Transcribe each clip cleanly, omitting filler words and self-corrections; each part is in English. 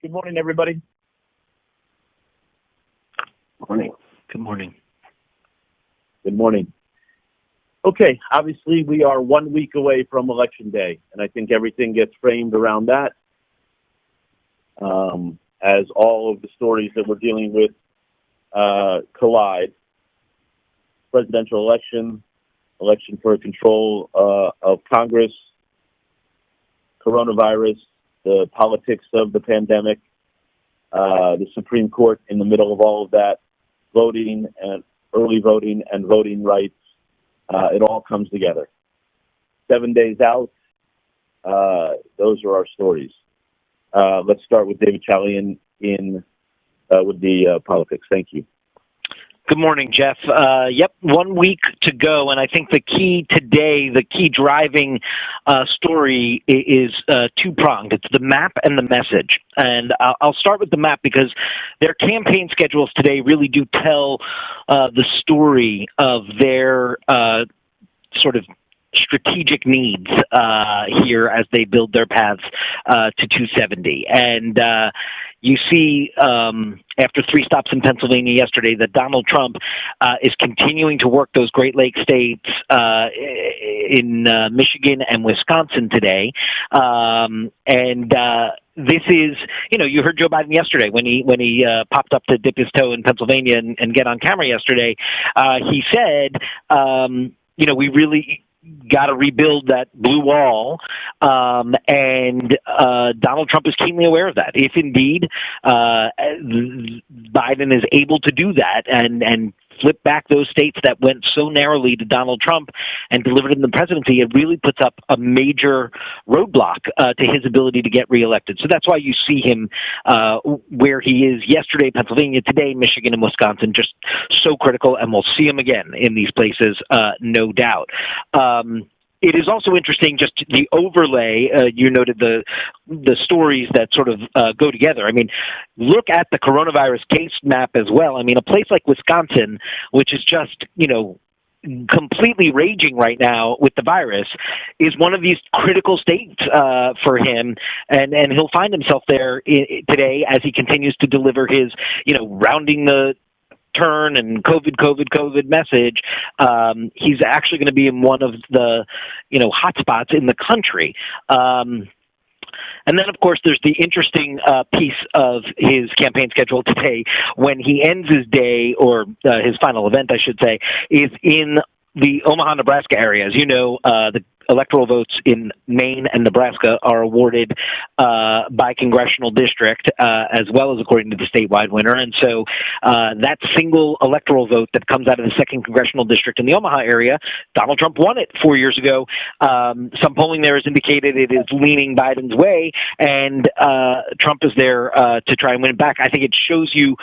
Good morning, everybody. Morning. Good morning. Good morning. Okay, obviously we are 1 week away from Election Day, and I think everything gets framed around that. As all of the stories that we're dealing with collide. Presidential election for control of Congress, coronavirus, the politics of the pandemic, the Supreme Court in the middle of all of that, voting and early voting and voting rights. It all comes together. 7 days out, those are our stories. Let's start with David Chalian with the politics. Thank you. Good morning, Jeff. Yep, 1 week to go, and I think the key today, the key driving story is two-pronged. It's the map and the message. And I'll start with the map because their campaign schedules today really do tell the story of their sort of strategic needs here as they build their paths to 270. And you see, after 3 stops in Pennsylvania yesterday, that Donald Trump is continuing to work those Great Lakes states in Michigan and Wisconsin today. This is, you heard Joe Biden yesterday when he popped up to dip his toe in Pennsylvania and get on camera yesterday. He said, we really got to rebuild that blue wall, and Donald Trump is keenly aware of that. If indeed Biden is able to do that and flip back those states that went so narrowly to Donald Trump and delivered him the presidency, it really puts up a major roadblock to his ability to get reelected. So that's why you see him where he is yesterday, Pennsylvania, today, Michigan and Wisconsin, just so critical, and we'll see him again in these places, no doubt. It is also interesting, just the overlay. You noted the stories that sort of go together. I mean, look at the coronavirus case map as well. I mean, a place like Wisconsin, which is just, completely raging right now with the virus, is one of these critical states for him, and he'll find himself there today as he continues to deliver his, rounding the turn and COVID message. He's actually going to be in one of the, hot spots in the country. And then, of course, there's the interesting piece of his campaign schedule today when he ends his day, or his final event, I should say, is in the Omaha, Nebraska area. As you know, the electoral votes in Maine and Nebraska are awarded by congressional district, as well as according to the statewide winner. And so that single electoral vote that comes out of the 2nd congressional district in the Omaha area, Donald Trump won it 4 years ago. Some polling there has indicated it is leaning Biden's way, and Trump is there to try and win it back. I think it shows you,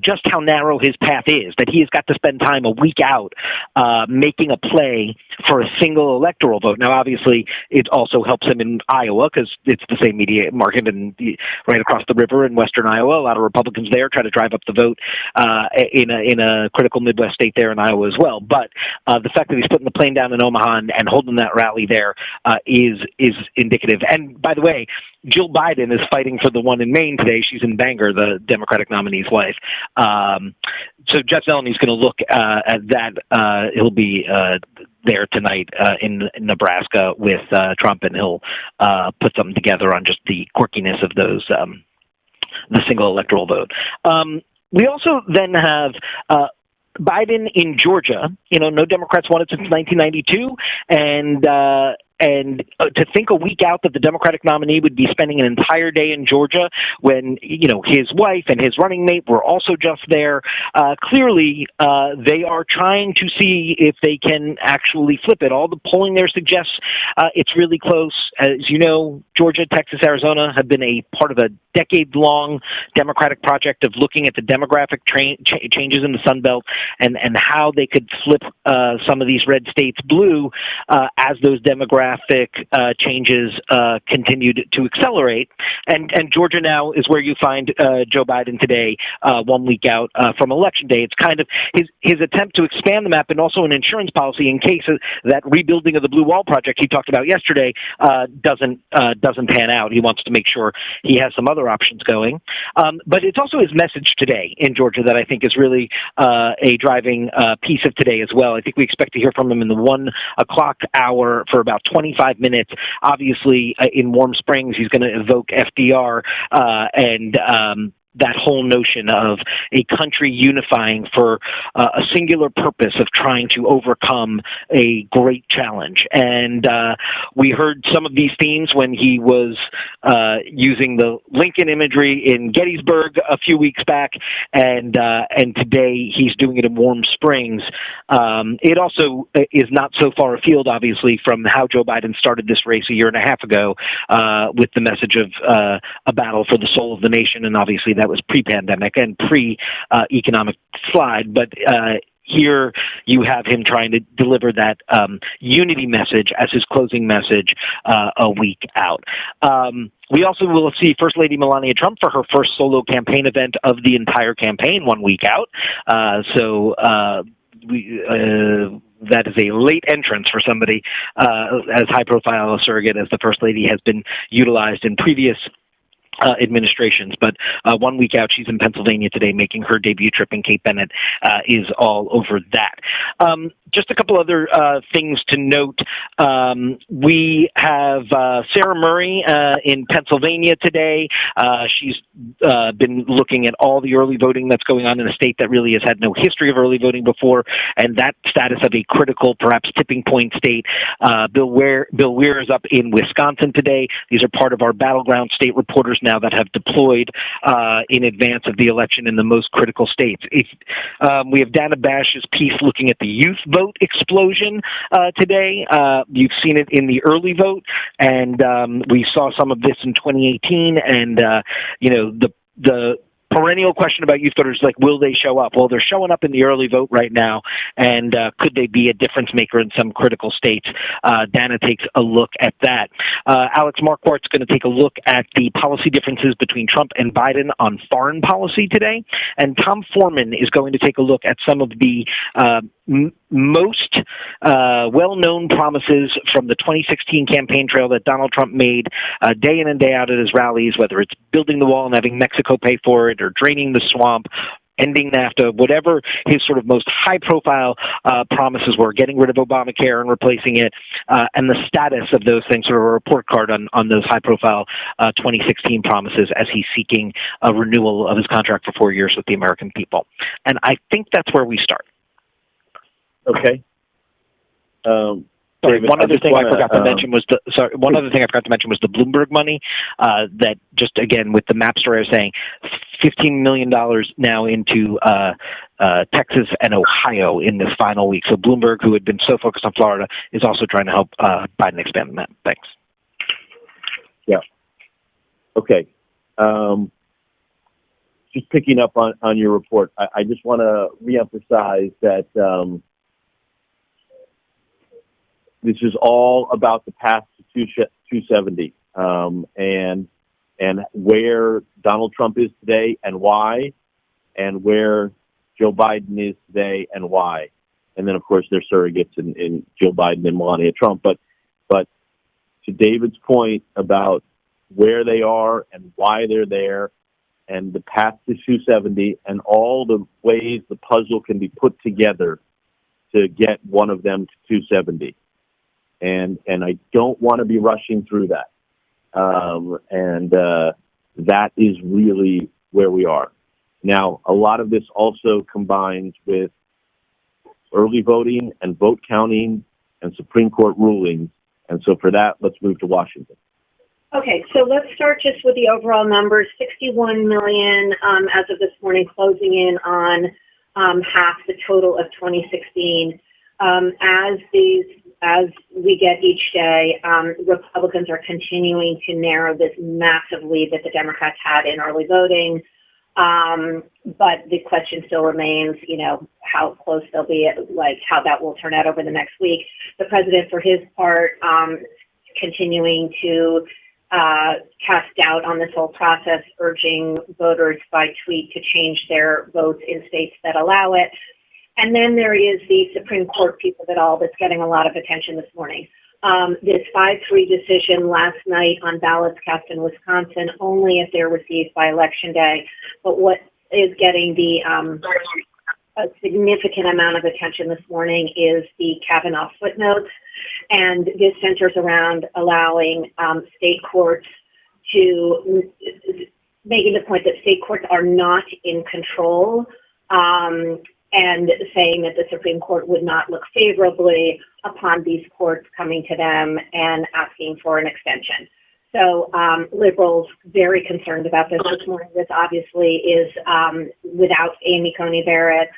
just how narrow his path is, that he has got to spend time a week out making a play for a single electoral vote. Now, obviously, it also helps him in Iowa because it's the same media market, and right across the river in western Iowa, a lot of Republicans there try to drive up the vote in a critical Midwest state there in Iowa as well. But the fact that he's putting the plane down in Omaha and holding that rally there is indicative. And by the way, Jill Biden is fighting for the one in Maine today. She's in Bangor, the Democratic nominee's wife. So Jeff Zeleny is going to look at that. He'll be there tonight in Nebraska with Trump, and he'll put something together on just the quirkiness of those, the single electoral vote. We also then have Biden in Georgia. No Democrats won it since 1992, and to think a week out that the Democratic nominee would be spending an entire day in Georgia when, his wife and his running mate were also just there, clearly they are trying to see if they can actually flip it. All the polling there suggests it's really close. As you know, Georgia, Texas, Arizona have been a part of a decade-long Democratic project of looking at the demographic changes in the Sun Belt and how they could flip some of these red states blue as those demographic demographic changes continued to accelerate. And Georgia now is where you find Joe Biden today, 1 week out from Election Day. It's kind of his attempt to expand the map and also an insurance policy in case that rebuilding of the Blue Wall project he talked about yesterday doesn't pan out. He wants to make sure he has some other options going. But it's also his message today in Georgia that I think is really a driving piece of today as well. I think we expect to hear from him in the 1 o'clock hour for about 25 minutes. Obviously, in Warm Springs, he's going to evoke FDR and that whole notion of a country unifying for a singular purpose of trying to overcome a great challenge. And we heard some of these themes when he was using the Lincoln imagery in Gettysburg a few weeks back, and today he's doing it in Warm Springs. It also is not so far afield, obviously, from how Joe Biden started this race a year and a half ago with the message of a battle for the soul of the nation, and obviously that was pre-pandemic and pre-economic slide, but here you have him trying to deliver that unity message as his closing message a week out. We also will see First Lady Melania Trump for her first solo campaign event of the entire campaign 1 week out. That is a late entrance for somebody as high-profile a surrogate as the First Lady has been utilized in previous administrations, but 1 week out, she's in Pennsylvania today making her debut trip, and Kate Bennett is all over that. Just a couple other things to note. We have Sarah Murray in Pennsylvania today. She's been looking at all the early voting that's going on in a state that really has had no history of early voting before, and that status of a critical, perhaps tipping point state. Bill Weir is up in Wisconsin today. These are part of our battleground state reporters now that have deployed in advance of the election in the most critical states. We have Dana Bash's piece looking at the youth vote explosion today. You've seen it in the early vote, and we saw some of this in 2018, and the perennial question about youth voters, like, will they show up? Well, they're showing up in the early vote right now, and could they be a difference maker in some critical states? Dana takes a look at that. Alex Marquardt's going to take a look at the policy differences between Trump and Biden on foreign policy today, and Tom Foreman is going to take a look at some of the most well-known promises from the 2016 campaign trail that Donald Trump made day in and day out at his rallies, whether it's building the wall and having Mexico pay for it, or draining the swamp, ending NAFTA, whatever his sort of most high-profile promises were, getting rid of Obamacare and replacing it, and the status of those things, sort of a report card on those high-profile 2016 promises as he's seeking a renewal of his contract for 4 years with the American people. And I think that's where we start. Okay. Sorry, one other thing I forgot to mention was the Bloomberg money. That just, again, with the map story, I was saying $15 million now into Texas and Ohio in this final week. So Bloomberg, who had been so focused on Florida, is also trying to help Biden expand the map. Thanks. Yeah. Okay. Just picking up on your report, I just want to reemphasize that this is all about the path to 270 and where Donald Trump is today and why, and where Joe Biden is today and why. And then, of course, there's surrogates in Joe Biden and Melania Trump. But to David's point about where they are and why they're there, and the path to 270, and all the ways the puzzle can be put together to get one of them to 270. And I don't want to be rushing through that. That is really where we are. Now, a lot of this also combines with early voting and vote counting and Supreme Court rulings. And so for that, let's move to Washington. Okay, so let's start just with the overall numbers. 61 million as of this morning, closing in on half the total of 2016. As we get each day, Republicans are continuing to narrow this massive lead that the Democrats had in early voting. But the question still remains, how close they'll be, like how that will turn out over the next week. The president, for his part, continuing to cast doubt on this whole process, urging voters by tweet to change their votes in states that allow it. And then there is the Supreme Court piece of it all that's getting a lot of attention this morning. This 5-3 decision last night on ballots cast in Wisconsin, only if they're received by Election Day. But what is getting a significant amount of attention this morning is the Kavanaugh footnotes. And this centers around allowing state courts to, making the point that state courts are not in control, and saying that the Supreme Court would not look favorably upon these courts coming to them and asking for an extension. So liberals very concerned about this morning. This obviously is without Amy Coney Barrett.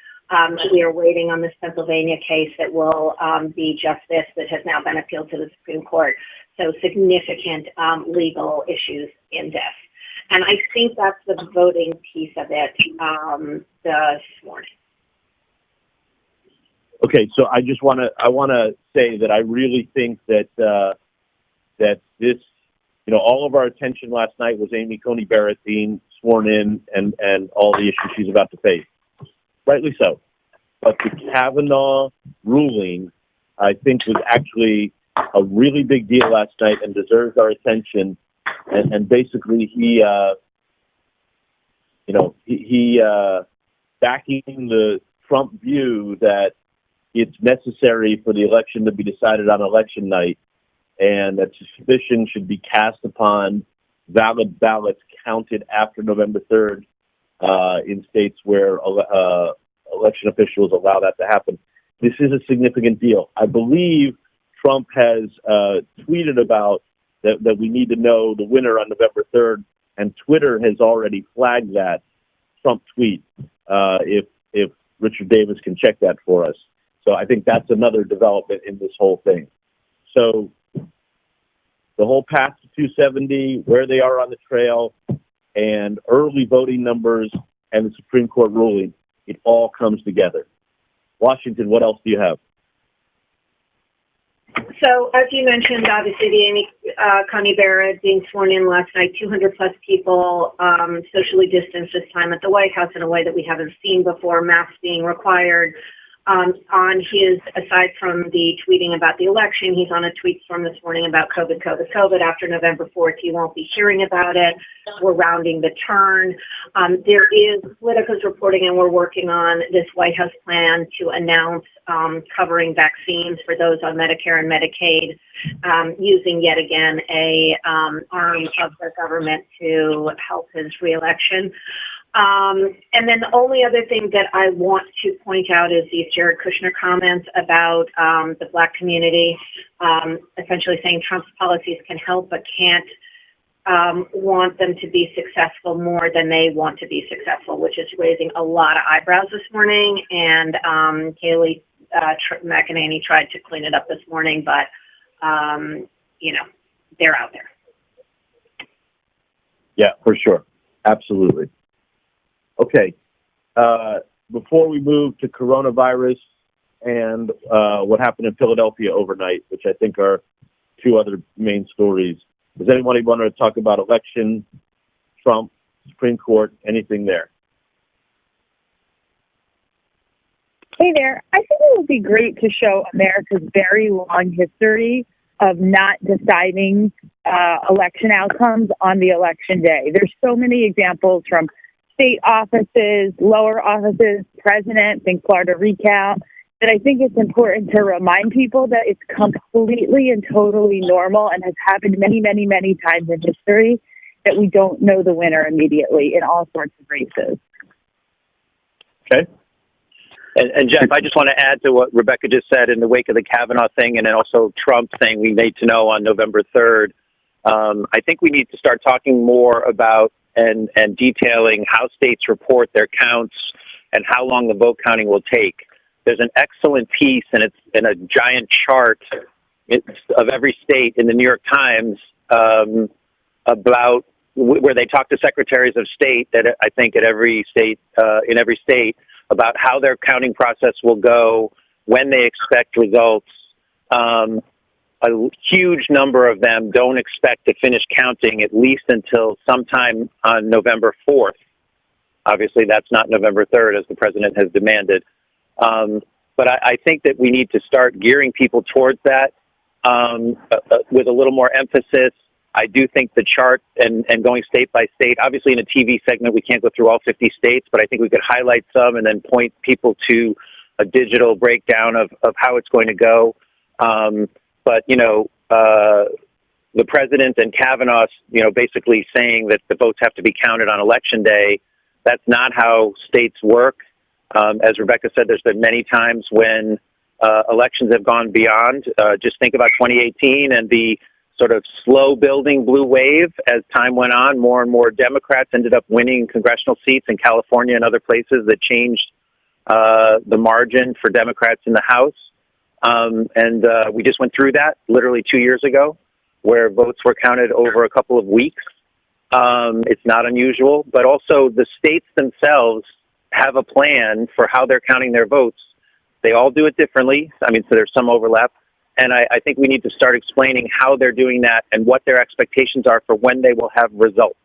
We are waiting on this Pennsylvania case that will be just this, that has now been appealed to the Supreme Court. So significant legal issues in this. And I think that's the voting piece of it this morning. Okay, so I want to say that I really think that that this, all of our attention last night was Amy Coney Barrett being sworn in and all the issues she's about to face. Rightly so. But the Kavanaugh ruling, I think, was actually a really big deal last night and deserves our attention. And basically, he backing the Trump view that it's necessary for the election to be decided on election night, and that suspicion should be cast upon valid ballots counted after November 3rd in states where election officials allow that to happen. This is a significant deal. I believe Trump has tweeted about that we need to know the winner on November 3rd, and Twitter has already flagged that Trump tweet, if Richard Davis can check that for us. So I think that's another development in this whole thing. So the whole path to 270, where they are on the trail, and early voting numbers and the Supreme Court ruling, it all comes together. Washington, what else do you have? So, as you mentioned, obviously the Amy Coney Barrett being sworn in last night, 200 plus people socially distanced this time at the White House in a way that we haven't seen before, masks being required. On his, aside from the tweeting about the election, he's on a tweet storm this morning about COVID. After November 4th, he won't be hearing about it. We're rounding the turn. There is Politico's reporting, and we're working on this White House plan to announce covering vaccines for those on Medicare and Medicaid, using yet again a arm of the government to help his reelection. And then the only other thing that I want to point out is these Jared Kushner comments about the Black community, essentially saying Trump's policies can help but can't want them to be successful more than they want to be successful, which is raising a lot of eyebrows this morning. And Kayleigh McEnany tried to clean it up this morning, but, they're out there. Yeah, for sure. Absolutely. Okay, before we move to coronavirus and what happened in Philadelphia overnight, which I think are two other main stories, does anybody want to talk about election, Trump, Supreme Court, anything there? Hey there. I think it would be great to show America's very long history of not deciding election outcomes on the election day. There's so many examples from state offices, lower offices, president, think Florida recount, that I think it's important to remind people that it's completely and totally normal and has happened many, many, many times in history that we don't know the winner immediately in all sorts of races. Okay. And Jeff, I just want to add to what Rebecca just said in the wake of the Kavanaugh thing, and then also Trump saying we need to know on November 3rd. I think we need to start talking more about and detailing how states report their counts and how long the vote counting will take. There's an excellent piece, and it's in a giant chart of every state in the New York Times about where they talk to secretaries of state that I think at every state, in every state, about how their counting process will go, when they expect results. A huge number of them don't expect to finish counting at least until sometime on November 4th. Obviously, that's not November 3rd, as the president has demanded. But I think that we need to start gearing people towards that with a little more emphasis. I do think the chart and going state by state, obviously in a TV segment, we can't go through all 50 states, but I think we could highlight some and then point people to a digital breakdown of how it's going to go. But, the president and Kavanaugh, basically saying that the votes have to be counted on Election Day, that's not how states work. As Rebecca said, there's been many times when elections have gone beyond. Just think about 2018 and the sort of slow building blue wave. As time went on, more and more Democrats ended up winning congressional seats in California and other places that changed the margin for Democrats in the House. And we just went through that literally 2 years ago, where votes were counted over a couple of weeks. It's not unusual, but also the states themselves have a plan for how they're counting their votes. They all do it differently. I mean, so there's some overlap. And I think we need to start explaining how they're doing that and what their expectations are for when they will have results.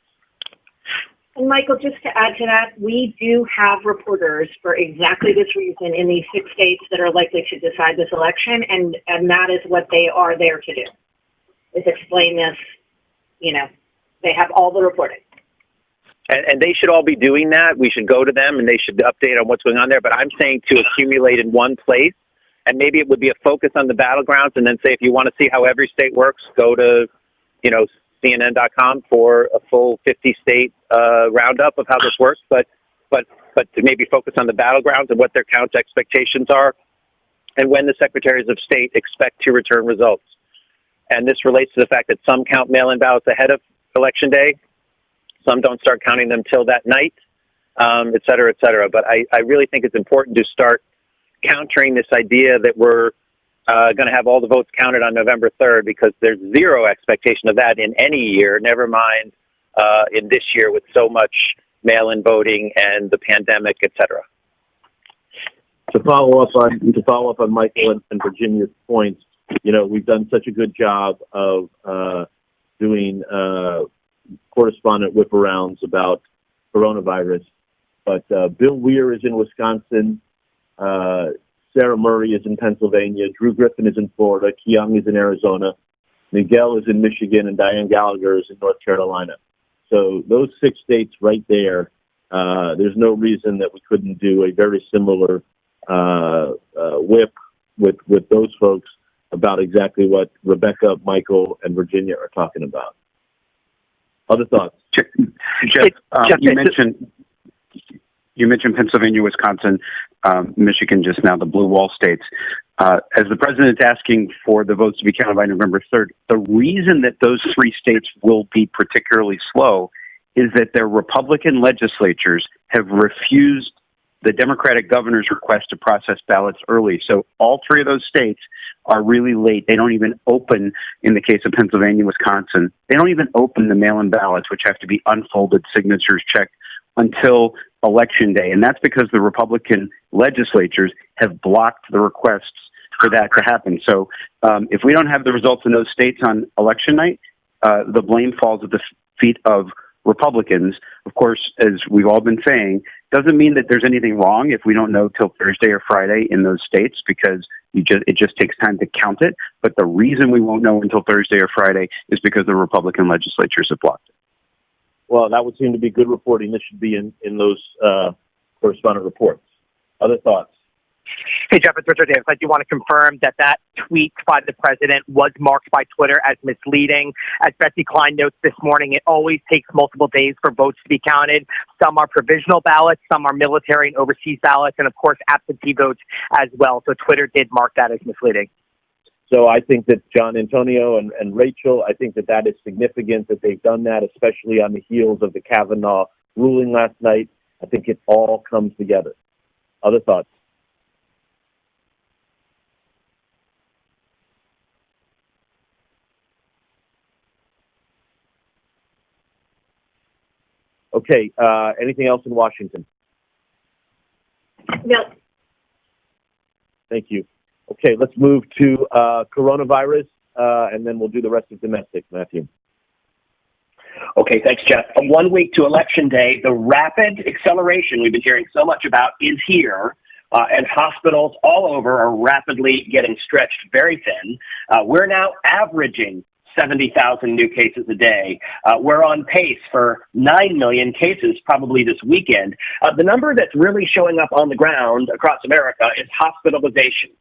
And Michael, just to add to that, we do have reporters for exactly this reason in these 6 states that are likely to decide this election, and that is what they are there to do, is explain this. They have all the reporting. And they should all be doing that. We should go to them and they should update on what's going on there. But I'm saying to accumulate in one place, and maybe it would be a focus on the battlegrounds, and then say, if you want to see how every state works, go to, CNN.com for a full 50-state roundup of how this works. But to maybe focus on the battlegrounds and what their count expectations are, and when the secretaries of state expect to return results. And this relates to the fact that some count mail-in ballots ahead of Election Day. Some don't start counting them till that night, et cetera, et cetera. But I really think it's important to start countering this idea that we're going to have all the votes counted on November 3rd, because there's zero expectation of that in any year, never mind in this year with so much mail-in voting and the pandemic, et cetera. To follow up on Michael and Virginia's points, we've done such a good job of doing correspondent whip-arounds about coronavirus. But Bill Weir is in Wisconsin. Sarah Murray is in Pennsylvania. Drew Griffin is in Florida. Keong is in Arizona. Miguel is in Michigan. And Diane Gallagher is in North Carolina. So those 6 states right there, there's no reason that we couldn't do a very similar whip with those folks about exactly what Rebecca, Michael, and Virginia are talking about. Other thoughts? Jeff, you mentioned Pennsylvania, Wisconsin, Michigan just now, the blue wall states. As the president's asking for the votes to be counted by November 3rd, the reason that those 3 states will be particularly slow is that their Republican legislatures have refused the Democratic governor's request to process ballots early. So all 3 of those states are really late. They don't even open, in the case of Pennsylvania, Wisconsin, they don't even open the mail-in ballots, which have to be unfolded, signatures checked, until Election Day. And that's because the Republican legislatures have blocked the requests for that to happen. So if we don't have the results in those states on election night, the blame falls at the feet of Republicans. Of course, as we've all been saying, doesn't mean that there's anything wrong if we don't know till Thursday or Friday in those states, because it just takes time to count it. But the reason we won't know until Thursday or Friday is because the Republican legislatures have blocked it. Well, that would seem to be good reporting. This should be in those correspondent reports. Other thoughts? Hey, Jeff, it's Richard Davis. I do want to confirm that tweet by the president was marked by Twitter as misleading. As Betsy Klein notes this morning, it always takes multiple days for votes to be counted. Some are provisional ballots, some are military and overseas ballots, and, of course, absentee votes as well. So Twitter did mark that as misleading. So I think that John Antonio and Rachel, I think that is significant that they've done that, especially on the heels of the Kavanaugh ruling last night. I think it all comes together. Other thoughts? Okay, anything else in Washington? No. Thank you. Okay, let's move to coronavirus, and then we'll do the rest of domestic, Matthew. Okay, thanks, Jeff. 1 week to Election Day, the rapid acceleration we've been hearing so much about is here, and hospitals all over are rapidly getting stretched very thin. We're now averaging 70,000 new cases a day. We're on pace for 9 million cases probably this weekend. The number that's really showing up on the ground across America is hospitalization.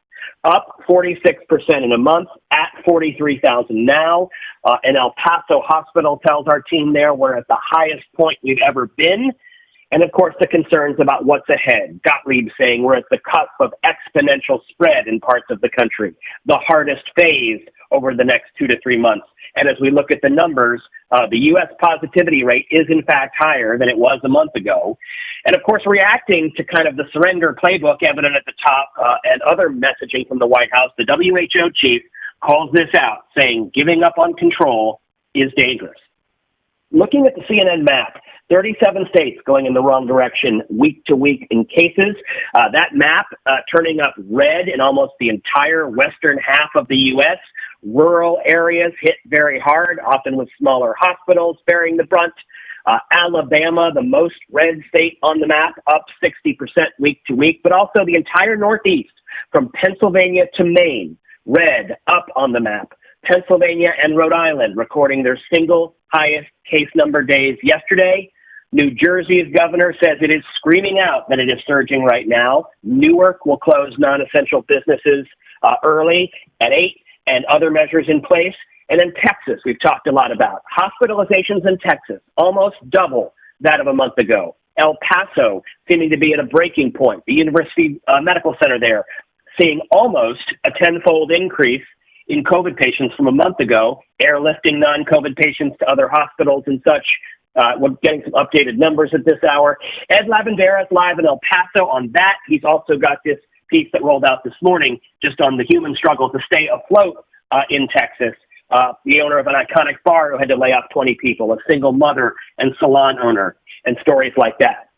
Up 46% in a month, at 43,000 now. An El Paso hospital tells our team there we're at the highest point we've ever been. And of course, the concerns about what's ahead. Gottlieb saying we're at the cusp of exponential spread in parts of the country, the hardest phase over the next 2 to 3 months. And as we look at the numbers, the U.S. positivity rate is in fact higher than it was a month ago. And of course, reacting to kind of the surrender playbook evident at the top and other messaging from the White House, the WHO chief calls this out, saying giving up on control is dangerous. Looking at the CNN map, 37 states going in the wrong direction week to week in cases. That map turning up red in almost the entire western half of the U.S. Rural areas hit very hard, often with smaller hospitals bearing the brunt. Alabama, the most red state on the map, up 60% week to week, but also the entire Northeast from Pennsylvania to Maine, red up on the map. Pennsylvania and Rhode Island recording their single highest case number days yesterday. New Jersey's governor says it is screaming out that it is surging right now. Newark will close non-essential businesses early at 8 and other measures in place. And then Texas, we've talked a lot about. Hospitalizations in Texas, almost double that of a month ago. El Paso seeming to be at a breaking point. The University Medical Center there seeing almost a tenfold increase in COVID patients from a month ago, airlifting non-COVID patients to other hospitals and such. We're getting some updated numbers at this hour. Ed Lavanderas live in El Paso on that. He's also got this piece that rolled out this morning just on the human struggle to stay afloat in Texas. The owner of an iconic bar who had to lay off 20 people, a single mother and salon owner, and stories like that.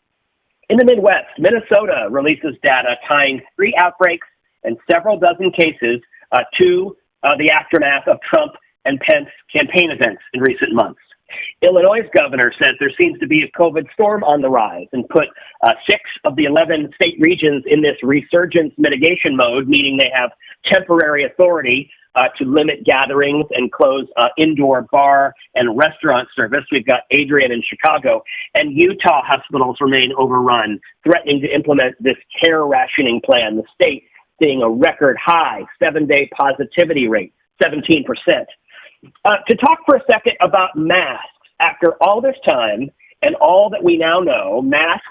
In the Midwest, Minnesota releases data tying 3 outbreaks and several dozen cases to the aftermath of Trump and Pence campaign events in recent months. Illinois' governor says there seems to be a COVID storm on the rise and put 6 of the 11 state regions in this resurgence mitigation mode, meaning they have temporary authority to limit gatherings and close indoor bar and restaurant service. We've got Adrian in Chicago, and Utah hospitals remain overrun, threatening to implement this care rationing plan. The state seeing a record high 7-day positivity rate, 17%. To talk for a second about masks, after all this time and all that we now know, masks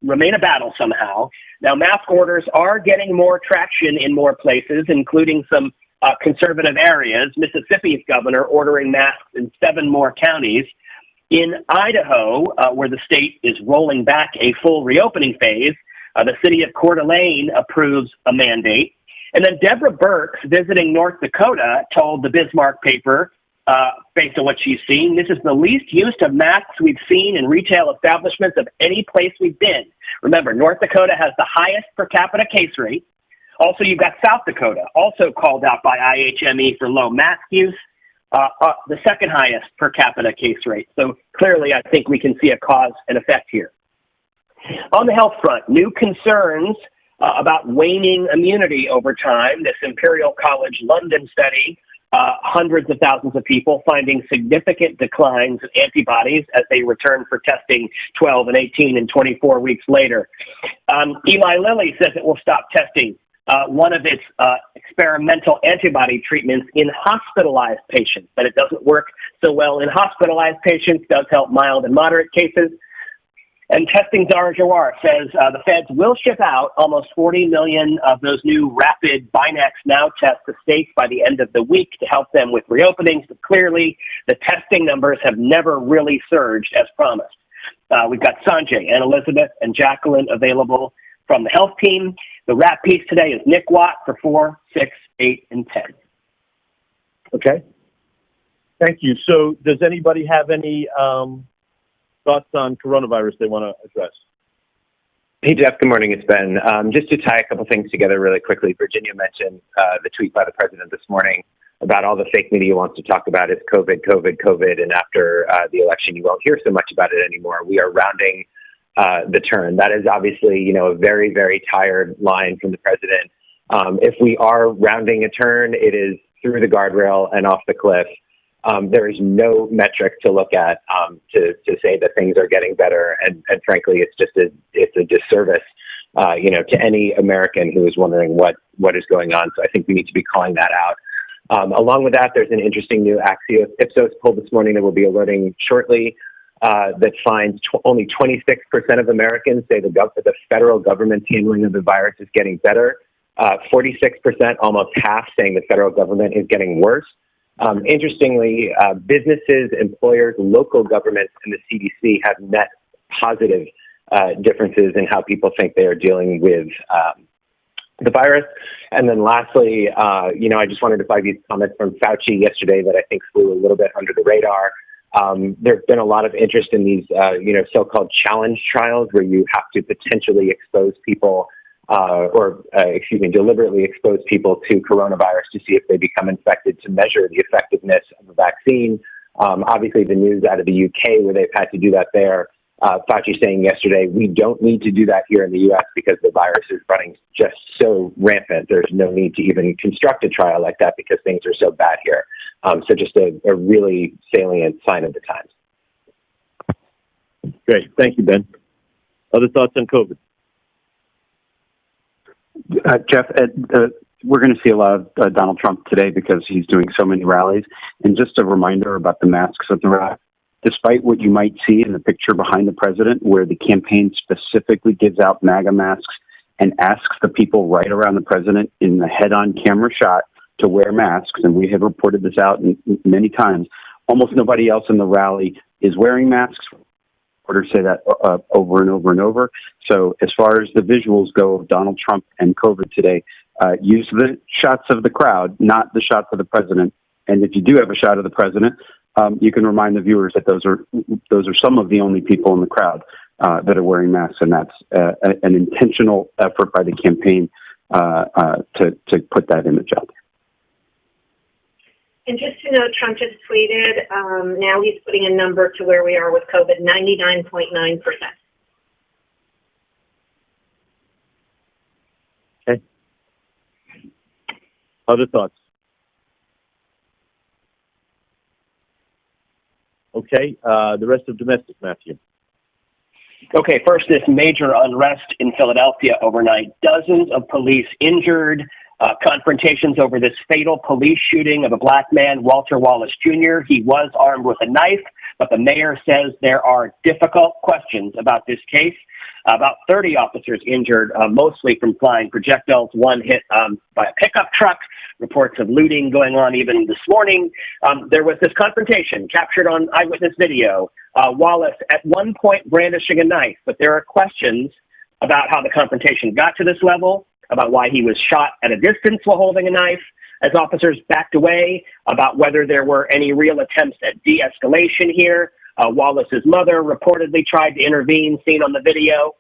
remain a battle somehow. Now, mask orders are getting more traction in more places, including some conservative areas. Mississippi's governor ordering masks in 7 more counties. In Idaho, where the state is rolling back a full reopening phase, the city of Coeur d'Alene approves a mandate. And then Deborah Birx, visiting North Dakota, told the Bismarck paper, based on what she's seen, this is the least use of masks we've seen in retail establishments of any place we've been. Remember, North Dakota has the highest per capita case rate. Also, you've got South Dakota, also called out by IHME for low mask use, the second highest per capita case rate. So clearly, I think we can see a cause and effect here. On the health front, new concerns about waning immunity over time. This Imperial College London study, hundreds of thousands of people finding significant declines in antibodies as they return for testing 12 and 18 and 24 weeks later. Eli Lilly says it will stop testing one of its experimental antibody treatments in hospitalized patients, that it doesn't work so well in hospitalized patients, does help mild and moderate cases. And testing Zara Jawar says the feds will ship out almost 40 million of those new rapid Binax Now tests to states by the end of the week to help them with reopenings. But clearly, the testing numbers have never really surged as promised. We've got Sanjay and Elizabeth and Jacqueline available from the health team. The wrap piece today is Nick Watt for 4, 6, 8, and 10. Okay. Thank you. So does anybody have any thoughts on coronavirus they want to address. Hey, Jeff. Good morning. It's Ben. Just to tie a couple things together really quickly, Virginia mentioned the tweet by the president this morning about all the fake media wants to talk about is COVID, COVID, COVID, and after the election, you won't hear so much about it anymore. We are rounding the turn. That is obviously, a very, very tired line from the president. If we are rounding a turn, it is through the guardrail and off the cliff. There is no metric to look at to say that things are getting better, and frankly, it's a disservice, to any American who is wondering what is going on. So I think we need to be calling that out. Along with that, there's an interesting new Axios Ipsos poll this morning that will be alerting shortly that finds only 26% of Americans say the federal government's handling of the virus is getting better. 46%, almost half, saying the federal government is getting worse. Interestingly, businesses, employers, local governments, and the CDC have net positive differences in how people think they are dealing with the virus. And then lastly, I just wanted to flag these comments from Fauci yesterday that I think flew a little bit under the radar. There's been a lot of interest in these, so-called challenge trials where you have to potentially expose people deliberately expose people to coronavirus to see if they become infected to measure the effectiveness of the vaccine. Obviously, the news out of the UK where they've had to do that there, Fauci saying yesterday, we don't need to do that here in the U.S. because the virus is running just so rampant. There's no need to even construct a trial like that because things are so bad here. So just a really salient sign of the times. Great. Thank you, Ben. Other thoughts on COVID? Jeff, we're going to see a lot of Donald Trump today because he's doing so many rallies. And just a reminder about the masks at the rally. Despite what you might see in the picture behind the president, where the campaign specifically gives out MAGA masks and asks the people right around the president in the head-on camera shot to wear masks, and we have reported this out many times, almost nobody else in the rally is wearing masks. Reporters say that over and over and over. So as far as the visuals go of Donald Trump and COVID today, use the shots of the crowd, not the shots of the president. And if you do have a shot of the president, you can remind the viewers that those are some of the only people in the crowd that are wearing masks, and that's an intentional effort by the campaign to put that image out there. And just to note, Trump just tweeted, now he's putting a number to where we are with COVID, 99.9%. Okay. Other thoughts? Okay. The rest of domestic, Matthew. Okay, first, this major unrest in Philadelphia overnight. Dozens of police injured. Confrontations over this fatal police shooting of a black man, Walter Wallace Jr. He was armed with a knife, but the mayor says there are difficult questions about this case. About 30 officers injured, mostly from flying projectiles. One hit by a pickup truck. Reports of looting going on even this morning. There was this confrontation captured on eyewitness video. Wallace at one point brandishing a knife, but there are questions about how the confrontation got to this level, about why he was shot at a distance while holding a knife, as officers backed away, about whether there were any real attempts at de-escalation here. Wallace's mother reportedly tried to intervene, seen on the video.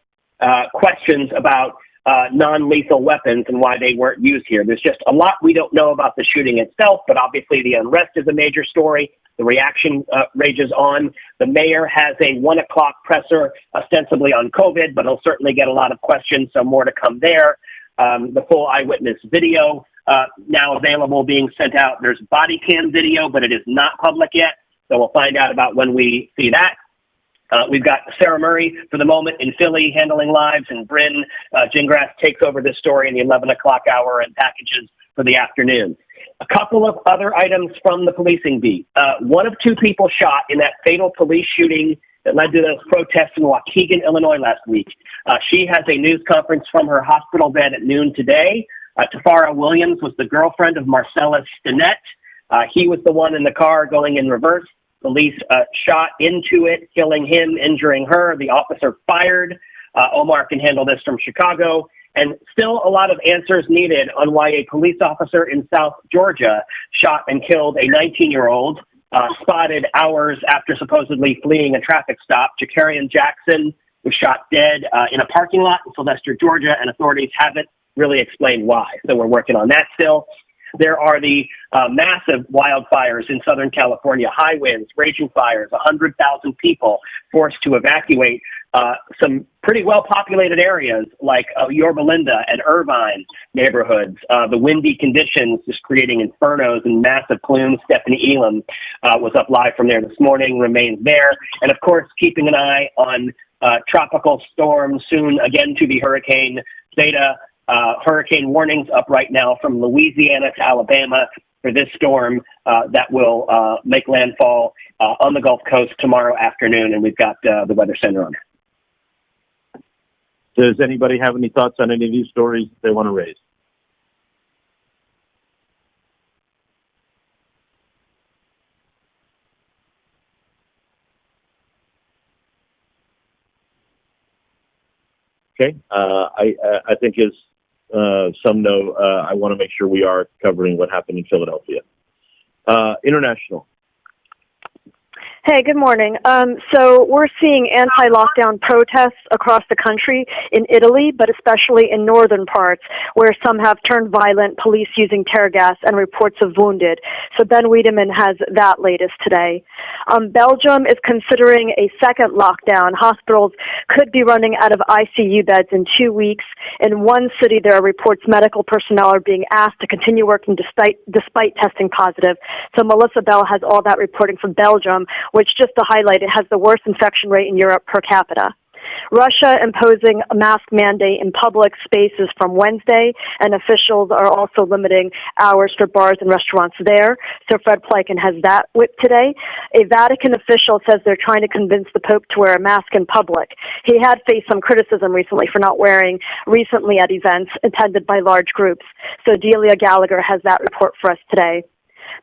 Questions about non-lethal weapons and why they weren't used here. There's just a lot we don't know about the shooting itself, but obviously the unrest is a major story. The reaction rages on. The mayor has a 1 o'clock presser ostensibly on COVID, but he'll certainly get a lot of questions, so more to come there. The full eyewitness video now available, being sent out. There's body cam video, but it is not public yet, so we'll find out about when we see that. We've got Sarah Murray for the moment in Philly handling lives, and Bryn Gingras takes over this story in the 11 o'clock hour and packages for the afternoon. A couple of other items from the policing beat. One of two people shot in that fatal police shooting that led to those protests in Waukegan, Illinois last week. She has a news conference from her hospital bed at noon today. Tafara Williams was the girlfriend of Marcellus Stinnett. He was the one in the car going in reverse. Police shot into it, killing him, injuring her. The officer fired. Omar can handle this from Chicago. And still a lot of answers needed on why a police officer in South Georgia shot and killed a 19-year-old. spotted hours after supposedly fleeing a traffic stop. Jakarian Jackson was shot dead in a parking lot in Sylvester, Georgia, and authorities haven't really explained why. So we're working on that still. There are the massive wildfires in Southern California, high winds, raging fires, 100,000 people forced to evacuate some pretty well-populated areas like Yorba Linda and Irvine neighborhoods. The windy conditions just creating infernos and massive plumes. Stephanie Elam was up live from there this morning, remains there. And, of course, keeping an eye on tropical storms, soon again to be Hurricane Zeta. Hurricane warnings up right now from Louisiana to Alabama for this storm that will make landfall on the Gulf Coast tomorrow afternoon, and we've got the Weather Center on it. Does anybody have any thoughts on any of these stories they want to raise? Okay, I think as some know, I want to make sure we are covering what happened in Philadelphia. International. Hey, good morning. So we're seeing anti-lockdown protests across the country in Italy, but especially in northern parts, where some have turned violent, police using tear gas, and reports of wounded. So Ben Wiedemann has that latest today. Belgium is considering a second lockdown. Hospitals could be running out of ICU beds in 2 weeks. In one city, there are reports medical personnel are being asked to continue working despite testing positive. So Melissa Bell has all that reporting from Belgium, which, just to highlight, it has the worst infection rate in Europe per capita. Russia imposing a mask mandate in public spaces from Wednesday, and officials are also limiting hours for bars and restaurants there. So Fred Pleiken has that whip today. A Vatican official says they're trying to convince the Pope to wear a mask in public. He had faced some criticism recently for not wearing recently at events attended by large groups. So Delia Gallagher has that report for us today.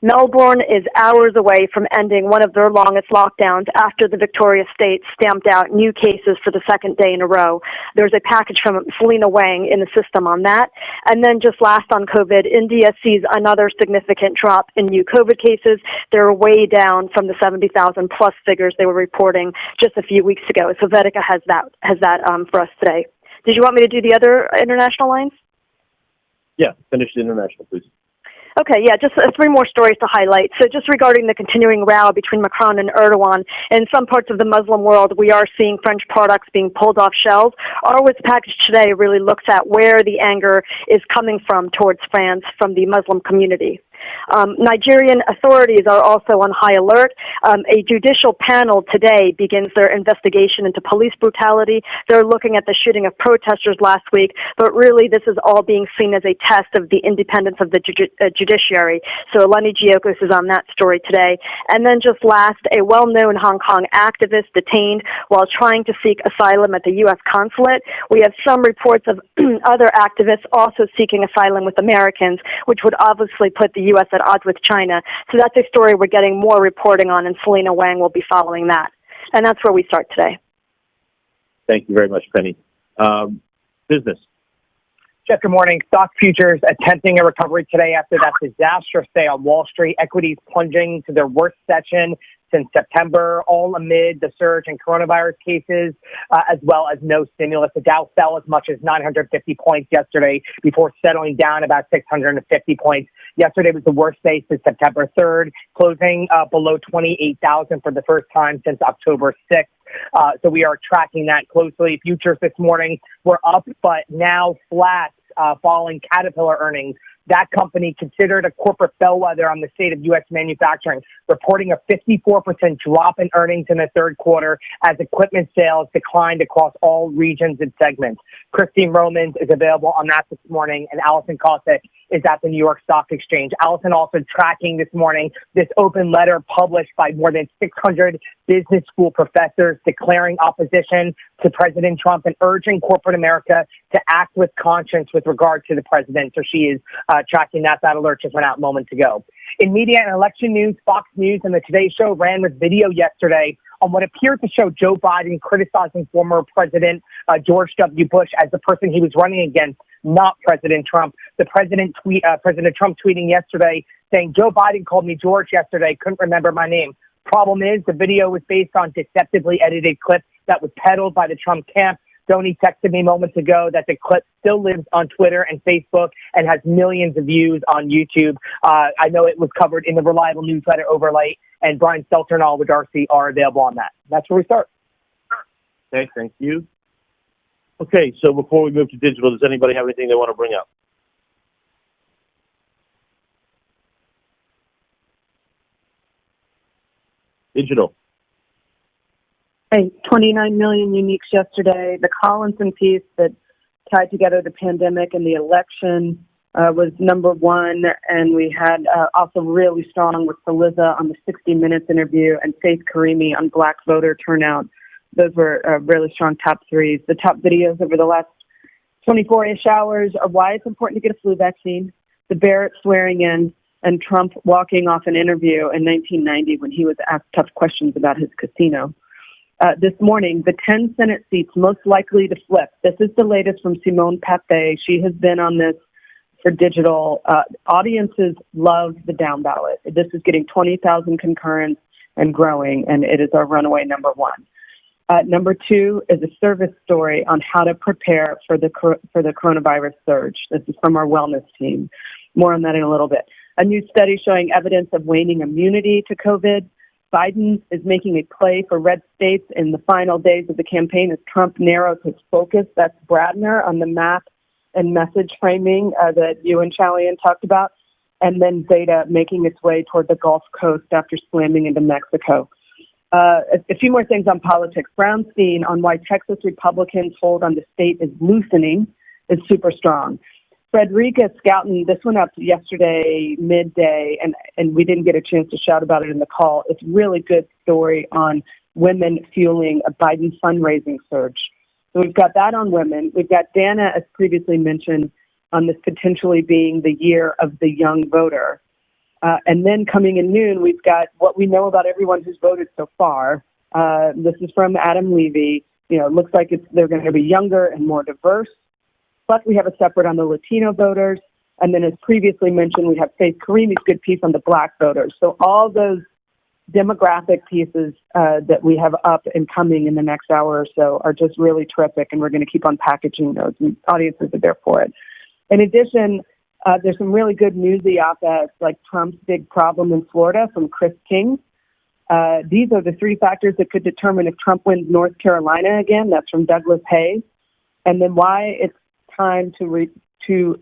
Melbourne is hours away from ending one of their longest lockdowns after the Victoria State stamped out new cases for the second day in a row. There's a package from Selena Wang in the system on that. And then just last on COVID, India sees another significant drop in new COVID cases. They're way down from the 70,000 plus figures they were reporting just a few weeks ago. So Veritas has that for us today. Did you want me to do the other international lines? Yeah, finish the international, please. Okay, yeah, just three more stories to highlight. So just regarding the continuing row between Macron and Erdogan, in some parts of the Muslim world, we are seeing French products being pulled off shelves. Our Wits package today really looks at where the anger is coming from towards France from the Muslim community. Nigerian authorities are also on high alert. A judicial panel today begins their investigation into police brutality. They're looking at the shooting of protesters last week, but really this is all being seen as a test of the independence of the judiciary. So Lenny Giokos is on that story today. And then just last, a well-known Hong Kong activist detained while trying to seek asylum at the U.S. consulate. We have some reports of other activists also seeking asylum with Americans, which would obviously put the U.S. at odds with China. So that's a story we're getting more reporting on, and Selena Wang will be following that. And that's where we start today. Thank you very much, Penny. Business. Jeff, good morning. Stock futures attempting a recovery today after that disastrous day on Wall Street. Equities plunging to their worst session since September, all amid the surge in coronavirus cases, as well as no stimulus. The Dow fell as much as 950 points yesterday before settling down about 650 points. Yesterday was the worst day since September 3rd, closing below 28,000 for the first time since October 6th. So we are tracking that closely. Futures this morning were up, but now flat following Caterpillar earnings. That company, considered a corporate bellwether on the state of U.S. manufacturing, reporting a 54% drop in earnings in the third quarter as equipment sales declined across all regions and segments. Christine Romans is available on that this morning, and Allison Costa is at the New York Stock Exchange. Allison also tracking this morning this open letter published by more than 600 business school professors declaring opposition to President Trump and urging corporate America to act with conscience with regard to the president. So she is tracking that. That alert just went out moments ago. In media and election news, Fox News and the Today Show ran with video yesterday on what appeared to show Joe Biden criticizing former President George W. Bush as the person he was running against, not President Trump. President Trump tweeting yesterday saying, Joe Biden called me George yesterday, couldn't remember my name. Problem is, the video was based on deceptively edited clips that was peddled by the Trump camp. Stoney texted me moments ago that the clip still lives on Twitter and Facebook and has millions of views on YouTube. I know it was covered in the Reliable Newsletter Overlay, and Brian Stelter and Oliver Darcy are available on that. That's where we start. Okay, thank you. Okay, so before we move to digital, does anybody have anything they want to bring up? Digital. Hey, 29 million uniques yesterday. The Collinson piece that tied together the pandemic and the election was number one, and we had also really strong with Feliza on the 60 Minutes interview and Faith Karimi on Black voter turnout. Those were really strong top threes. The top videos over the last 24-ish hours are why it's important to get a flu vaccine, the Barrett swearing in, and Trump walking off an interview in 1990 when he was asked tough questions about his casino. This morning, the 10 Senate seats most likely to flip. This is the latest from Simone Pathé. She has been on this for digital. Audiences love the down ballot. This is getting 20,000 concurrence and growing, and it is our runaway number one. Number two is a service story on how to prepare for the coronavirus surge. This is from our wellness team. More on that in a little bit. A new study showing evidence of waning immunity to COVID. Biden is making a play for red states in the final days of the campaign as Trump narrows his focus. That's Bradner on the map and message framing that you and Chalian talked about. And then Zeta making its way toward the Gulf Coast after slamming into Mexico. A few more things on politics. Brownstein on why Texas Republicans' hold on the state is loosening is super strong. Frederica Scouten, this went up yesterday midday, and we didn't get a chance to shout about it in the call. It's a really good story on women fueling a Biden fundraising surge. So we've got that on women. We've got Dana, as previously mentioned, on this potentially being the year of the young voter. And then coming in noon, we've got what we know about everyone who's voted so far. This is from Adam Levy. You know, it looks like they're going to be younger and more diverse. Plus, we have a separate on the Latino voters. And then, as previously mentioned, we have Faith Karimi's good piece on the Black voters. So all those demographic pieces that we have up and coming in the next hour or so are just really terrific, and we're going to keep on packaging those, and audiences are there for it. In addition, there's some really good newsy op-eds like Trump's big problem in Florida from Chris King. These are the three factors that could determine if Trump wins North Carolina again. That's from Douglas Hayes. And then why it's time to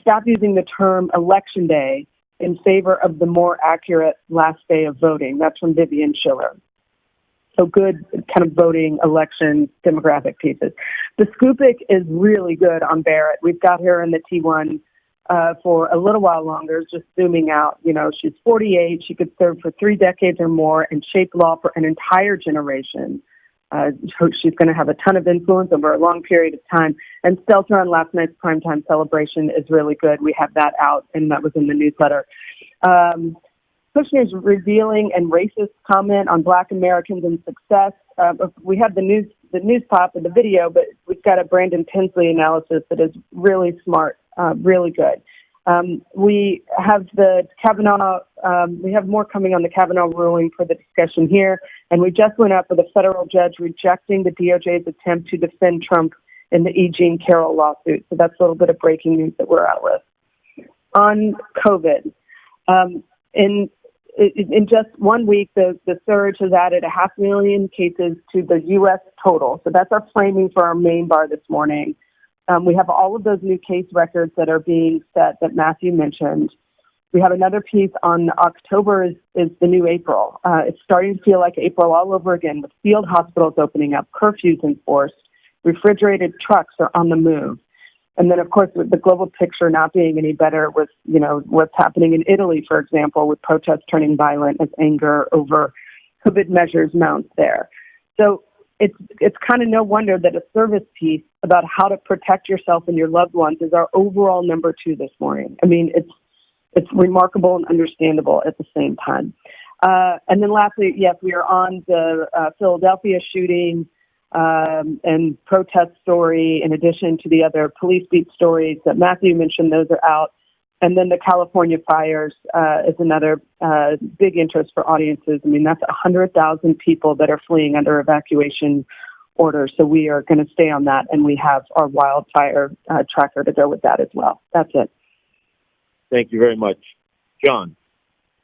stop using the term election day in favor of the more accurate last day of voting. That's from Vivian Schiller. So good kind of voting, election, demographic pieces. The Scoopik is really good on Barrett. We've got her in the T1 for a little while longer, just zooming out. You know, she's 48. She could serve for 3 decades or more and shape law for an entire generation. She's going to have a ton of influence over a long period of time. And Stelter on last night's primetime celebration is really good. We have that out, and that was in the newsletter. Kushner's revealing and racist comment on Black Americans and success. We have the news pop and the video, but we've got a Brandon Tinsley analysis that is really smart, really good. We have the Kavanaugh, we have more coming on the Kavanaugh ruling for the discussion here, and we just went up with a federal judge rejecting the DOJ's attempt to defend Trump in the E. Jean Carroll lawsuit. So that's a little bit of breaking news that we're out with. On COVID, in just 1 week, the surge has added 500,000 cases to the U.S. total. So that's our framing for our main bar this morning. We have all of those new case records that are being set that Matthew mentioned. We have another piece on October is the new April. It's starting to feel like April all over again with field hospitals opening up, curfews enforced, refrigerated trucks are on the move. And then, of course, with the global picture not being any better with, you know, what's happening in Italy, for example, with protests turning violent as anger over COVID measures mounts there. So it's kind of no wonder that a service piece about how to protect yourself and your loved ones is our overall number 2 this morning. I mean, it's remarkable and understandable at the same time. And then lastly, yes, we are on the Philadelphia shooting. and protest story, in addition to the other police beat stories that Matthew mentioned. Those are out. And then the California fires is another big interest for audiences. I mean, that's 100,000 people that are fleeing under evacuation orders. So we are going to stay on that, and we have our wildfire tracker to go with that as well. That's it. Thank you very much. John.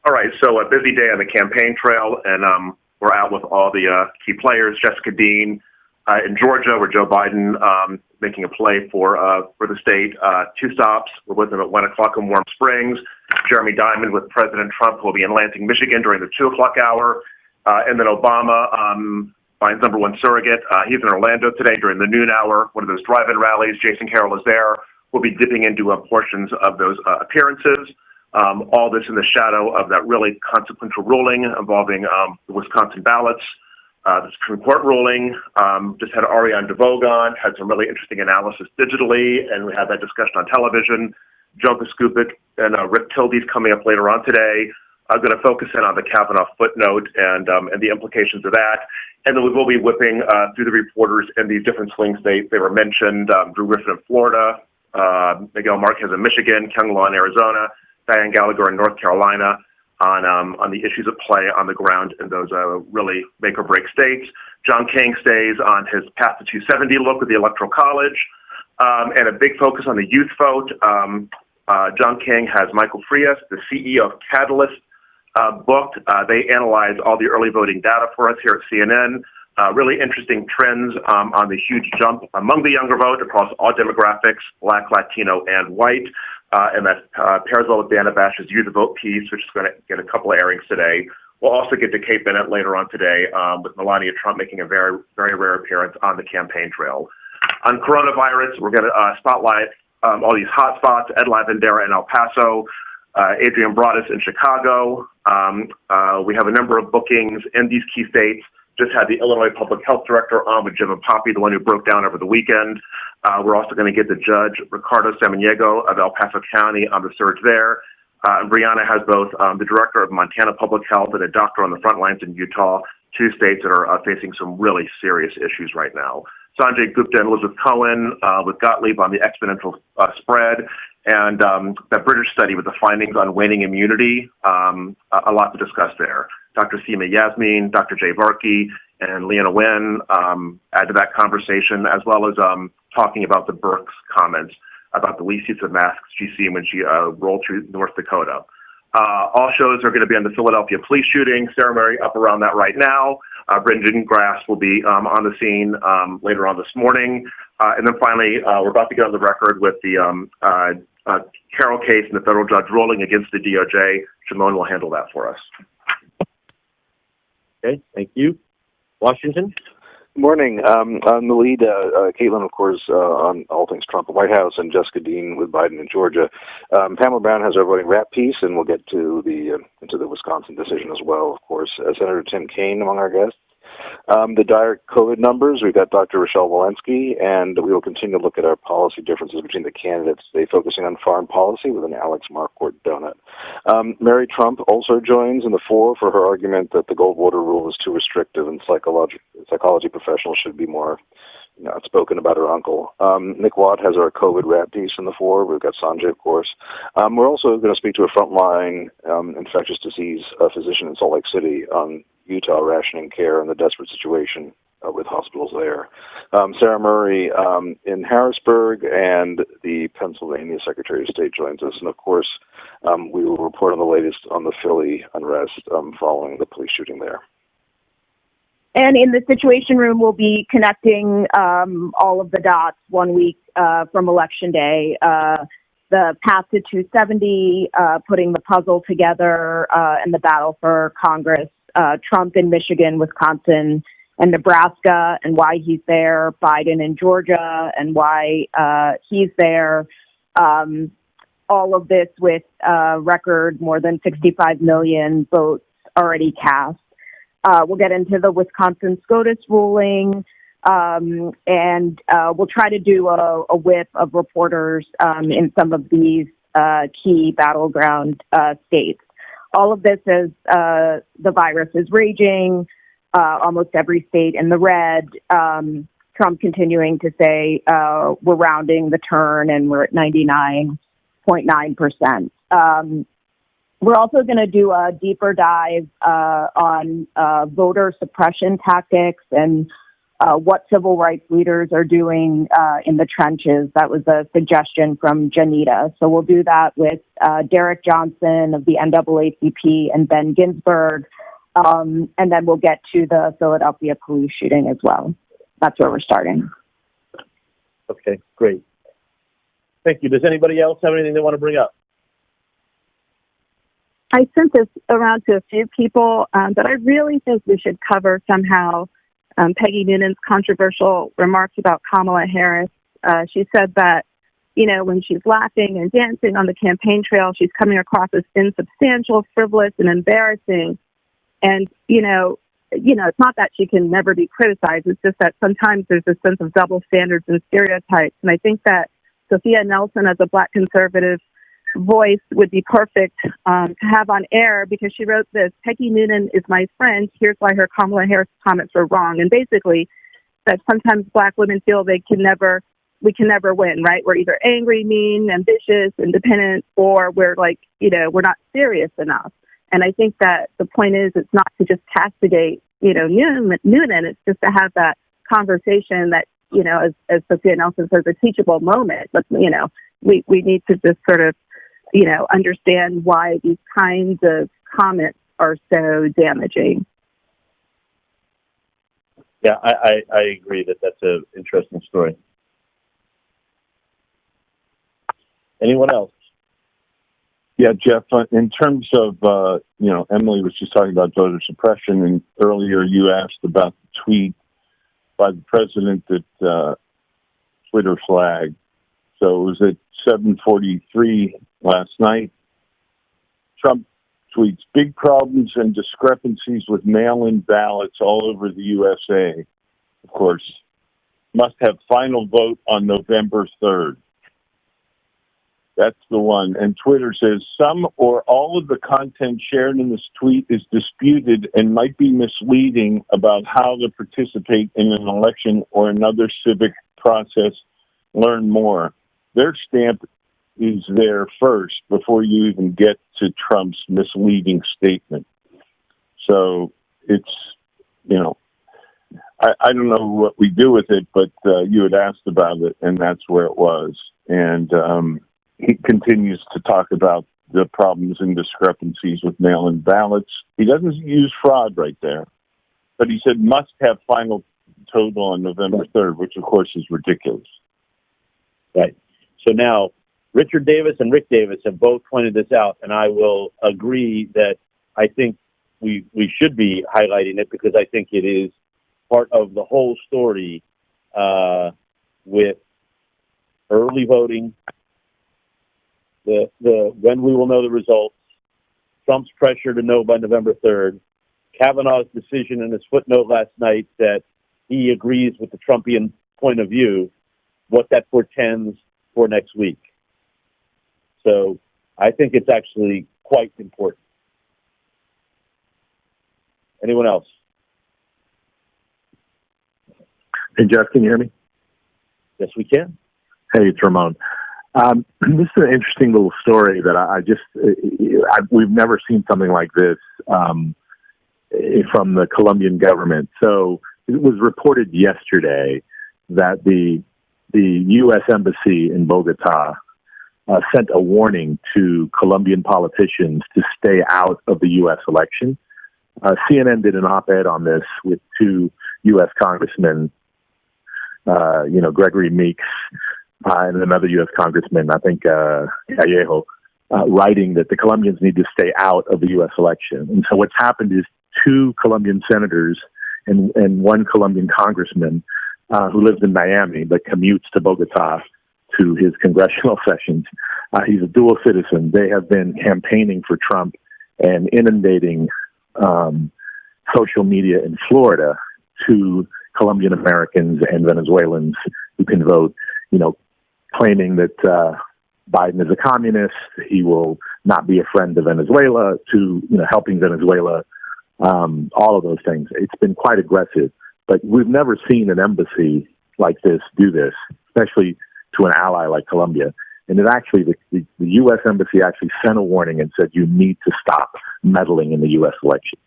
All right, so a busy day on the campaign trail, and we're out with all the key players. Jessica Dean in Georgia, where Joe Biden making a play for the state. 2 stops. We're with him at 1 o'clock in Warm Springs. Jeremy Diamond with President Trump, who will be in Lansing, Michigan during the 2 o'clock hour. And then Obama, Biden's number 1 surrogate. He's in Orlando today during the noon hour, one of those drive-in rallies. Jason Carroll is there. We'll be dipping into portions of those appearances. All this in the shadow of that really consequential ruling involving the Wisconsin ballots. The Supreme Court ruling, just had Ariane DeVoe on, had some really interesting analysis digitally, and we had that discussion on television. Joe Paskupik and Rick Tilde's coming up later on today. I'm going to focus in on the Kavanaugh footnote and the implications of that. And then we will be whipping through the reporters in these different swing states. They were mentioned, Drew Griffin in Florida, Miguel Marquez in Michigan, Kyung Law in Arizona, Diane Gallagher in North Carolina, on the issues at play on the ground in those really make-or-break states. John King stays on his Path to 270 look with the Electoral College, and a big focus on the youth vote. John King has Michael Frias, the CEO of Catalyst, booked. They analyze all the early voting data for us here at CNN. Really interesting trends on the huge jump among the younger vote across all demographics, Black, Latino, and white. And that pairs well with Dana Bash's Youth Vote piece, which is going to get a couple of airings today. We'll also get to Kate Bennett later on today with Melania Trump making a very, very rare appearance on the campaign trail. On coronavirus, we're going to spotlight all these hot spots, Ed Lavendera in El Paso, Adrian Broadus in Chicago. We have a number of bookings in these key states. Just had the Illinois Public Health Director on with Jim and Poppy, the one who broke down over the weekend. We're also going to get the Judge Ricardo Samaniego of El Paso County on the surge there. Brianna has both the Director of Montana Public Health and a doctor on the front lines in Utah, 2 states that are facing some really serious issues right now. Sanjay Gupta and Elizabeth Cohen with Gottlieb on the exponential spread, and that British study with the findings on waning immunity, a lot to discuss there. Dr. Seema Yasmin, Dr. Jay Varkey, and Leona Wen add to that conversation, as well as talking about the Burke's comments about the least use of masks she's seen when she rolled through North Dakota. All shows are going to be on the Philadelphia police shooting. Sarah Murray up around that right now. Brendan Grass will be on the scene later on this morning. And then finally, we're about to get on the record with the Carroll case and the federal judge ruling against the DOJ. Shimon will handle that for us. Okay, thank you. Washington? Good morning. On the lead, Caitlin, of course, on all things Trump, the White House, and Jessica Dean with Biden in Georgia. Pamela Brown has our voting wrap piece, and we'll get to into the Wisconsin decision as well, of course. Senator Tim Kaine among our guests. The dire COVID numbers, we've got Dr. Rochelle Walensky, and we will continue to look at our policy differences between the candidates, today focusing on foreign policy with an Alex Marquardt donut. Mary Trump also joins in the fore for her argument that the Goldwater rule is too restrictive and psychology professionals should be more outspoken about her uncle. Nick Watt has our COVID rap piece in the fore. We've got Sanjay, of course. We're also going to speak to a frontline infectious disease physician in Salt Lake City on Utah rationing care and the desperate situation with hospitals there. Sarah Murray in Harrisburg, and the Pennsylvania Secretary of State joins us. And, of course, we will report on the latest on the Philly unrest following the police shooting there. And in the Situation Room, we'll be connecting all of the dots 1 week from Election Day. The path to 270, putting the puzzle together, and the battle for Congress. Trump in Michigan, Wisconsin, and Nebraska, and why he's there. Biden in Georgia, and why he's there. All of this with record more than 65 million votes already cast. We'll get into the Wisconsin SCOTUS ruling, and we'll try to do a whip of reporters in some of these key battleground states. All of this as the virus is raging, almost every state in the red. Trump continuing to say we're rounding the turn and we're at 99.9%. We're also going to do a deeper dive on voter suppression tactics and what civil rights leaders are doing in the trenches. That was a suggestion from Janita. So we'll do that with Derek Johnson of the NAACP and Ben Ginsburg. And then we'll get to the Philadelphia police shooting as well. That's where we're starting. Okay, great. Thank you. Does anybody else have anything they want to bring up? I sent this around to a few people, but I really think we should cover somehow Peggy Noonan's controversial remarks about Kamala Harris. She said that, when she's laughing and dancing on the campaign trail, she's coming across as insubstantial, frivolous, and embarrassing. And, it's not that she can never be criticized. It's just that sometimes there's a sense of double standards and stereotypes. And I think that Sophia Nelson, as a Black conservative voice, would be perfect to have on air, because she wrote this: Peggy Noonan is my friend. Here's why her Kamala Harris comments were wrong. And basically that sometimes Black women feel we can never win, right? We're either angry, mean, ambitious, independent, or we're we're not serious enough. And I think that the point is, it's not to just castigate, Noonan. It's just to have that conversation that, as Sophia Nelson says, a teachable moment. But, we need to just sort of, understand why these kinds of comments are so damaging. Yeah, I agree that's an interesting story. Anyone else? Yeah, Jeff, in terms of, Emily was just talking about voter suppression, and earlier you asked about the tweet by the president that Twitter flagged. So it was at 7:43 last night. Trump tweets, big problems and discrepancies with mail-in ballots all over the USA. Of course, must have final vote on November 3rd. That's the one. And Twitter says some or all of the content shared in this tweet is disputed and might be misleading about how to participate in an election or another civic process. Learn more. Their stamp is there first before you even get to Trump's misleading statement. So it's, I don't know what we do with it, but you had asked about it, and that's where it was. And he continues to talk about the problems and discrepancies with mail-in ballots. He doesn't use fraud right there, but he said must have final total on November 3rd, which of course is ridiculous. Right. So now Richard Davis and Rick Davis have both pointed this out, and I will agree that I think we should be highlighting it, because I think it is part of the whole story with early voting, the when we will know the results, Trump's pressure to know by November 3rd, Kavanaugh's decision in his footnote last night that he agrees with the Trumpian point of view, what that portends for next week. So I think it's actually quite important. Anyone else? Hey, Jeff, can you hear me? Yes, we can. Hey, it's Ramon. This is an interesting little story that we've never seen something like this from the Colombian government. So it was reported yesterday that the U.S. Embassy in Bogota sent a warning to Colombian politicians to stay out of the U.S. election. CNN did an op-ed on this with two U.S. congressmen, Gregory Meeks and another U.S. congressman, I think Callejo, writing that the Colombians need to stay out of the U.S. election. And so what's happened is two Colombian senators and one Colombian congressman who lives in Miami but commutes to Bogota to his congressional sessions. He's a dual citizen. They have been campaigning for Trump and inundating social media in Florida to Colombian Americans and Venezuelans who can vote, claiming that Biden is a communist, he will not be a friend of Venezuela, to helping Venezuela all of those things. It's been quite aggressive, but we've never seen an embassy like this do this, especially to an ally like Colombia. And it actually, the U.S. embassy actually sent a warning and said, you need to stop meddling in the U.S. election.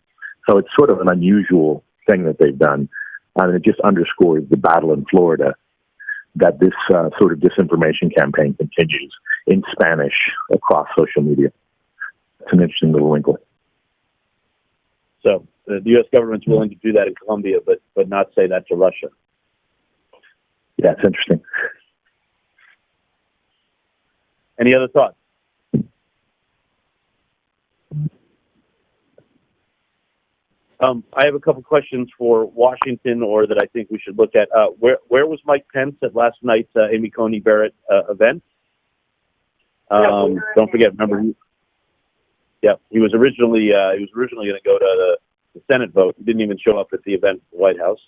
So it's sort of an unusual thing that they've done. And it just underscores the battle in Florida that this sort of disinformation campaign continues in Spanish across social media. It's an interesting little wrinkle. So the U.S. government's willing to do that in Colombia, but not say that to Russia. Yeah, it's interesting. Any other thoughts? I have a couple questions for Washington, or that I think we should look at. Where was Mike Pence at last night's Amy Coney Barrett event? Don't forget, remember? He was originally going to go to the Senate vote. He didn't even show up at the event at the White House.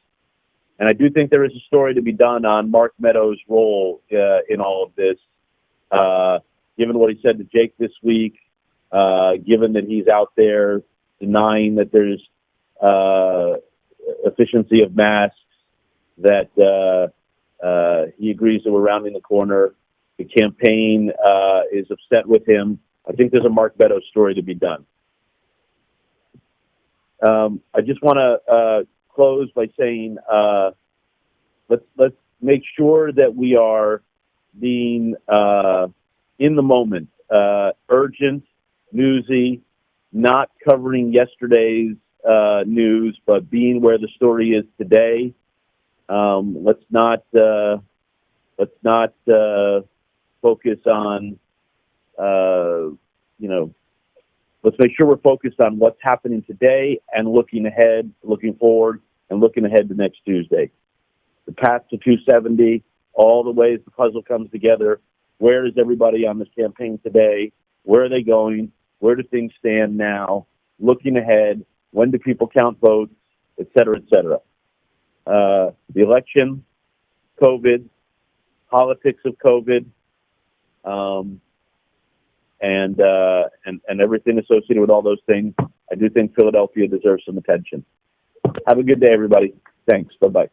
And I do think there is a story to be done on Mark Meadows' role in all of this, given what he said to Jake this week, given that he's out there denying that there's efficiency of masks, that he agrees that we're rounding the corner. The campaign is upset with him. I think there's a Mark Meadows story to be done. I just want to close by saying let's make sure that we are being in the moment, urgent, newsy, not covering yesterday's news, but being where the story is today. Let's not focus on let's make sure we're focused on what's happening today and looking ahead, looking forward, and looking ahead to next Tuesday. The path to 270, all the ways the puzzle comes together. Where is everybody on this campaign today? Where are they going? Where do things stand now? Looking ahead, when do people count votes, et cetera, et cetera. The election, COVID, politics of COVID, and everything associated with all those things. I do think Philadelphia deserves some attention. Have a good day, everybody. Thanks. Bye-bye.